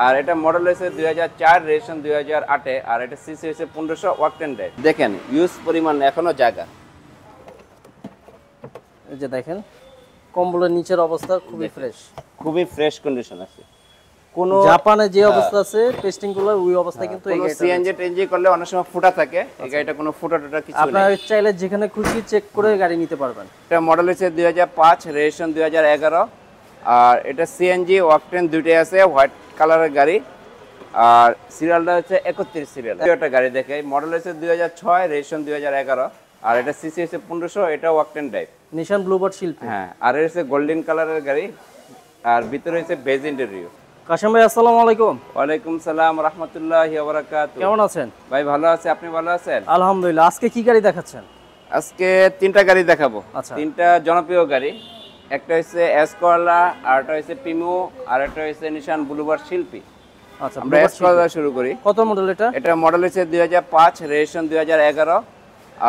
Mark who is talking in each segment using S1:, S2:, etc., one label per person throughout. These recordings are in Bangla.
S1: আর এটা মডেল হয়েছে 2004, রেজিস্ট্রেশন 2008 এ। আর এটা সিসি হয়েছে 1500, ওয়াকটেন ড্রাইভ। দেখেন ইউজ পরিমাণ এখনো জায়গা।
S2: এই যে দেখেন কম্বলের নিচের অবস্থা খুবই ফ্রেশ,
S1: খুবই ফ্রেশ কন্ডিশন আছে। কোন
S2: জাপানে যে অবস্থা আছে টেস্টিং গুলো ওই অবস্থা কিন্তু এই গাড়িটা
S1: সিএনজি টেনজি করলে অনেক সময় ফুটা থাকে, এই গাড়িটা কোনো ফুটা টুটা কিছু নেই।
S2: আপনারা চাইলে যেখানে খুশি চেক করে গাড়ি নিতে পারবেন।
S1: এটা মডেল হচ্ছে 2005, রেজিস্ট্রেশন 2011। আর এটা সিএনজি ওয়াকটেন দুইটাই আছে, হোয়াইট কালারের গাড়ি। আর সিরিয়ালটা হচ্ছে 31 সিরিয়াল। একটা গাড়ি দেখে মডেল হচ্ছে 2006, রেজিস্ট্রেশন 2011। আর এটা সিসি হচ্ছে 1500, এটা ওয়াকটেন ড্রাইভ।
S2: নিশান ব্লুবার্ড শিল্পী।
S1: হ্যাঁ, আর এটা হচ্ছে গোল্ডেন কালারের গাড়ি। আর ভিতরে হচ্ছে বেজ ইন্টেরিয়র।
S2: কাশেম ভাই আসসালামু আলাইকুম।
S1: ওয়ালাইকুম সালাম রাহমাতুল্লাহি ওয়া বারাকাতুহু।
S2: কেমন আছেন
S1: ভাই? ভালো আছি, আপনি ভালো আছেন?
S2: আলহামদুলিল্লাহ। আজকে কি গাড়ি দেখাচ্ছেন?
S1: আজকে তিনটা গাড়ি দেখাবো।
S2: আচ্ছা।
S1: তিনটা জনপ্রিয় গাড়ি। একটা হচ্ছে এস করলা, আর একটা হচ্ছে পিমো, আর একটা হচ্ছে নিশান ব্লুবার্ড শিল্পী।
S2: আচ্ছা,
S1: আমরা এস করলা শুরু করি।
S2: কত মডেল এটা?
S1: এটা মডেল হচ্ছে 2005, রেজিস্ট্রেশন 2011।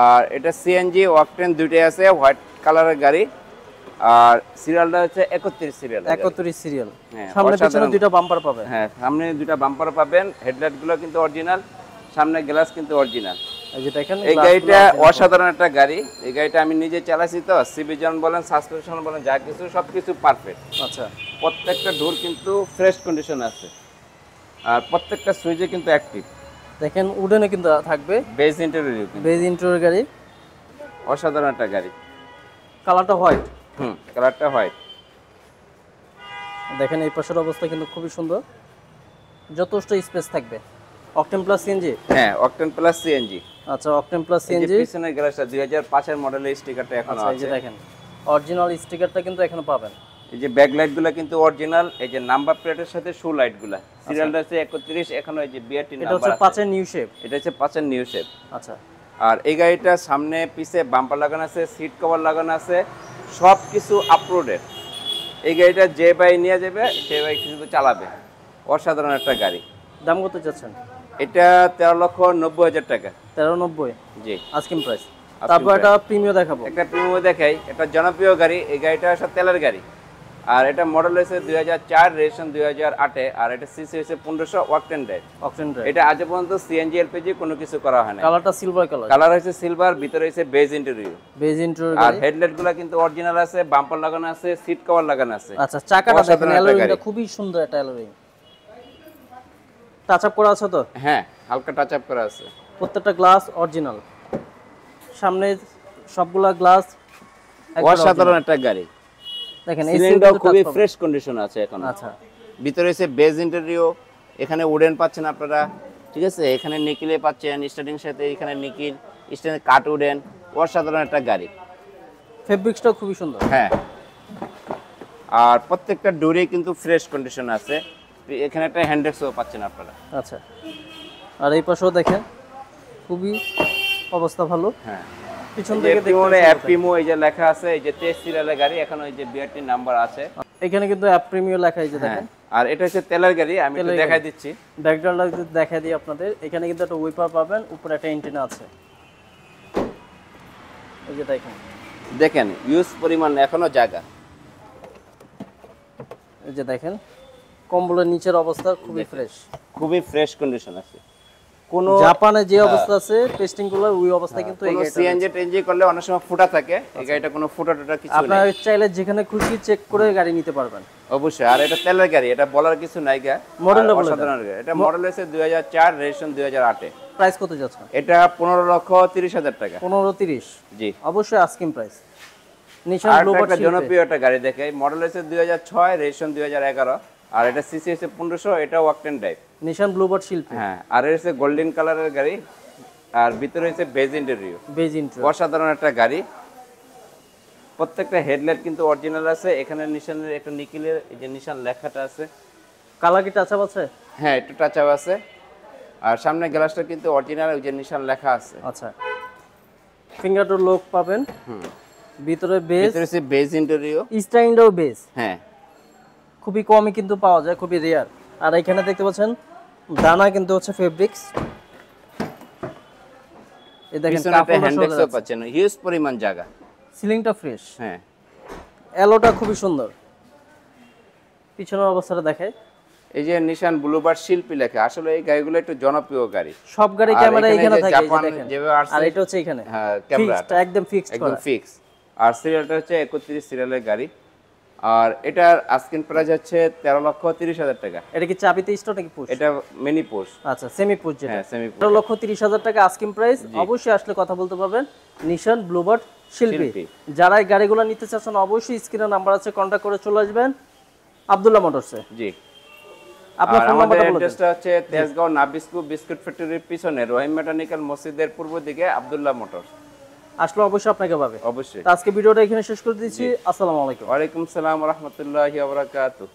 S1: আর এটা সিএনজি ওয়াকটেন দুইটাই আছে, হোয়াইট কালারের গাড়ি। আর সিরিয়ালটা হচ্ছে 31 সিরিয়াল।
S2: 31 সিরিয়াল।
S1: হ্যাঁ,
S2: সামনে পিছনে দুটো বাম্পার পাবেন।
S1: হ্যাঁ, সামনে দুটো বাম্পার পাবেন। হেডলাইট গুলো কিন্তু অরিজিনাল, সামনে গ্লাস কিন্তু অরিজিনাল।
S2: এই যে দেখেন
S1: এই গাড়িটা অসাধারণ একটা গাড়ি। এই গাড়িটা আমি নিজে চালাইছি, তো সিভিজন বলেন, সাসপেনশন বলেন, যা কিছু সবকিছু পারফেক্ট।
S2: আচ্ছা।
S1: প্রত্যেকটা ডোর কিন্তু ফ্রেশ কন্ডিশন আছে। আর প্রত্যেকটা সুইচে কিন্তু অ্যাক্টিভ।
S2: দেখেন উডেনে কিন্তু থাকবে
S1: বেজ ইন্টেরিয়র,
S2: বেজ ইন্টেরিয়র গাড়ি।
S1: অসাধারণ একটা গাড়ি।
S2: কালারটা হোয়াইট।
S1: কালারটা হোয়াইট।
S2: দেখেন এই পাশের অবস্থা কিন্তু খুবই সুন্দর, যথেষ্ট স্পেস থাকবে। Octane plus CNG.
S1: হ্যাঁ, অকটেন প্লাস সিএনজি।
S2: আচ্ছা, অকটেন প্লাস সিএনজি।
S1: পিছনের গ্লাসটা 2005 এর মডেলের স্টিকারটা এখনো আছে।
S2: এই যে দেখেন অরিজিনাল স্টিকারটা কিন্তু এখনো পাবেন।
S1: এই যে ব্যাক লাইট গুলো কিন্তু অরিজিনাল। এই যে নাম্বার প্লেটের সাথে শু লাইট গুলা, সিরিয়ালটা হচ্ছে 31। এখনো এই যে বিআরটি নাম্বার,
S2: এটা হচ্ছে 5 এর নিউ শেপ।
S1: এটা হচ্ছে 5 এর নিউ শেপ।
S2: আচ্ছা।
S1: আর এই গাড়িটা সামনে পিছে বাম্পার লাগানো আছে, সিট কভার লাগানো আছে, সব কিছু আপলোডেড। এই গাড়িটা যে ভাই নিয়ে যাবে সে ভাই কিন্তু চালাবে। অসাধারণ একটা গাড়ি।
S2: দাম কত চাচ্ছেন?
S1: এটা 13,90,000 টাকা।
S2: 1390?
S1: জি,
S2: আস্কিং প্রাইস। তারপর একটা প্রিমিয়াম দেখাবো।
S1: একটা প্রিমিয়াম দেখাই। এটা জনপ্রিয় গাড়ি। এই গাড়িটা সব তেলের গাড়ি। আর এটা মডেল হয়েছে 2004, রেজিস্ট্রেশন 2008 এ। আর এটা সিসি হয়েছে 1500, ওয়াকটেন ড্রাইভ।
S2: Octane drive.
S1: এটা আজ পর্যন্ত সিএনজি এলপিজি কোনো কিছু করা হয় না।
S2: কালারটা সিলভার কালার।
S1: কালার হয়েছে সিলভার, ভিতরে হয়েছে বেজ ইন্টেরিয়র।
S2: বেজ ইন্টেরিয়র
S1: আর
S2: গাড়ি।
S1: হেডলাইট গুলো কিন্তু অরিজিনাল আছে, বাম্পার লাগানো আছে, সিট কভার লাগানো আছে।
S2: আচ্ছা, চাকাটা দেখেন, অ্যালুমিনিয়ামটা খুবই সুন্দর একটা অ্যালুমিনিয়াম। টাচ আপ করা আছে তো?
S1: হ্যাঁ, হালকা টাচ আপ করা আছে।
S2: প্রত্যেকটা গ্লাস অরিজিনাল। সামনে সবগুলা গ্লাস
S1: অসাধারণ একটা গাড়ি।
S2: দেখেন
S1: এই সিলিংটাও খুবই ফ্রেশ কন্ডিশন আছে এখন।
S2: আচ্ছা।
S1: ভিতরে এসে বেজ ইন্টেরিয়র। এখানে উডেন পাচ্ছেন আপনারা, ঠিক আছে? এখানে নিকেলে পাচ্ছেন, স্টার্টিং সাথে এখানে নিকেল, স্ট্যান্ড কাট উডেন। অসাধারণ একটা গাড়ি।
S2: ফেব্রিক্সটাও খুবই সুন্দর।
S1: হ্যাঁ, আর প্রত্যেকটা ডোরে কিন্তু ফ্রেশ কন্ডিশন আছে। এখানে একটা হ্যান্ডেক্সও পাচ্ছেন আপনারা।
S2: আচ্ছা। আর এই পাশেও দেখেন খুবই অবস্থা ভালো।
S1: হ্যাঁ,
S2: পিছন থেকে
S1: দেখুন অ্যাপ্রিমো এই যে লেখা আছে, এই যে 23 সিরিয়ালের গাড়ি। এখন ওই যে বিআরটি নাম্বার আছে।
S2: এখানে কিন্তু অ্যাপ প্রিমিয়াম লেখা, এই যে দেখেন।
S1: আর এটা হচ্ছে তেলের গাড়ি। আমি একটু দেখাই দিচ্ছি।
S2: ব্যাকগ্রাউন্ডটা যদি দেখাই দিই আপনাদের, এখানে কিন্তু একটা ওয়াইপার পাবেন, উপরে একটা অ্যান্টেনা আছে। এই যে
S1: দেখেন ইউজ পরিমাণ এখনো জায়গা।
S2: এই যে দেখেন কম্বলের নিচের অবস্থা খুবই ফ্রেশ,
S1: খুবই ফ্রেশ কন্ডিশন আছে। কোন
S2: জাপানে যে অবস্থা আছে টেস্টিং গুলো ওই অবস্থা কিন্তু এই গাড়িটা
S1: সিএনজি টেনজি করলে অনেক সময় ফুটা থাকে। এই গাড়িটা কোনো ফুটা টুটা কিছু নেই।
S2: আপনারা চাইলে যেখানে খুশি চেক করে গাড়ি নিতে পারবেন।
S1: অবশ্যই। আর এটা তেলের গাড়ি, এটা বলার কিছু নাই।
S2: মডেলটা বলে
S1: অসাধারণ গাড়ি। এটা মডেল হচ্ছে 2004, রেজিস্ট্রেশন 2008 এ।
S2: প্রাইস কত যাচ্ছে?
S1: এটা 15,30,000 টাকা।
S2: 15-30?
S1: জি,
S2: অবশ্যই আস্কিং প্রাইস। নিশান ব্লুবার্ড
S1: একটা জনপ্রিয় একটা গাড়ি দেখে। মডেল হচ্ছে 2006, রেজিস্ট্রেশন 2011। আর এটা সিসি হচ্ছে 1500, এটা ওয়াকটেন ড্রাইভ।
S2: নিশান ব্লুবার্ড শিল্পী।
S1: হ্যাঁ, আর এটা হচ্ছে গোল্ডেন কালারের গাড়ি। আর ভিতরে হচ্ছে বেজ ইন্টেরিয়র।
S2: Beige interior.
S1: অসাধারণ একটা গাড়ি। প্রত্যেকটা হেডলাইট কিন্তু অরিজিনাল আছে। এখানে নিশানের একটা নিকেলের এই যে নিশান লেখাটা আছে।
S2: কালার কি টাচ আপ আছে?
S1: হ্যাঁ, একটু টাচ আপ আছে। আর সামনে গ্লাসটা কিন্তু অরিজিনাল, ওই যে নিশান লেখা আছে।
S2: আচ্ছা। ফিঙ্গারটো লক পাবেন। ভিতরে বেজ,
S1: ভিতরে হচ্ছে বেজ ইন্টেরিয়র।
S2: স্টাইলটাও বেজ।
S1: হ্যাঁ,
S2: খুবই কমই কিন্তু পাওয়া যায়, খুবই রেয়ার। আর এখানে দেখতে পাচ্ছেন দানা কিন্তু হচ্ছে ফেব্রিক্স। এই দেখেন
S1: কাপড় হ্যান্ডেক্সও পাচ্ছেন, হিউজ পরিমাণ জায়গা।
S2: সিলিংটা ফ্রেশ।
S1: হ্যাঁ,
S2: অ্যালোটা খুবই সুন্দর। পিছনের অবস্থাটা দেখাই।
S1: এই যে নিশান ব্লুবার্ড শিল্পী লেখা, আসলে এই গাড়িগুলো একটু জনপ্রিয় গাড়ি।
S2: সব গাড়ি
S1: আর
S2: ক্যামেরা
S1: এখানে
S2: এখানে
S1: যে
S2: থাকে, এই যে
S1: জাপান
S2: দেখেন।
S1: যেভাবে আসছে,
S2: আর এটা হচ্ছে এখানে
S1: হ্যাঁ ক্যামেরা
S2: ফিক্সড, একদম ফিক্সড
S1: একদম
S2: করা।
S1: ফিক্স। আর সিরিয়ালটা হচ্ছে 31 সিরিয়ালের গাড়ি। আর এটার আস্কিং প্রাইস হচ্ছে 13,30,000 টাকা।
S2: এটা কি চাবিতে স্টার্ট নাকি পুশ?
S1: এটা মিনি পুশ।
S2: আচ্ছা, সেমি পুশ যেটা।
S1: হ্যাঁ সেমি পুশ।
S2: 13,30,000 টাকা আস্কিং প্রাইস। অবশ্যই আসলে কথা বলতে পারবেন। নিশান ব্লুবার্ড শিল্পী।
S1: শিল্পী।
S2: যারা এই গাড়িগুলো নিতে চাচ্ছেন অবশ্যই স্ক্রিনে নাম্বার আছে, কন্টাক্ট করে চলে আসবেন আব্দুল্লাহ মোটরসে।
S1: জি।
S2: আপনার
S1: আর
S2: ফোন
S1: আমাদের
S2: নাম্বারটা বলে দিন।
S1: অ্যাড্রেসটা হচ্ছে তেজগাঁও নাবিস্কু বিস্কুট ফ্যাক্টরির পিছনে রহিম মেকানিক্যাল মসজিদের পূর্ব দিকে আব্দুল্লাহ মোটরস।
S2: আসলে অবশ্যই আপনাকে পাবে।
S1: অবশ্যই।
S2: তো আজকে ভিডিওটা এখানে শেষ করে দিচ্ছি। আসসালামু আলাইকুম।
S1: ওয়ালাইকুম সালাম ওয়া রাহমাতুল্লাহি ওয়া বারাকাতুহু।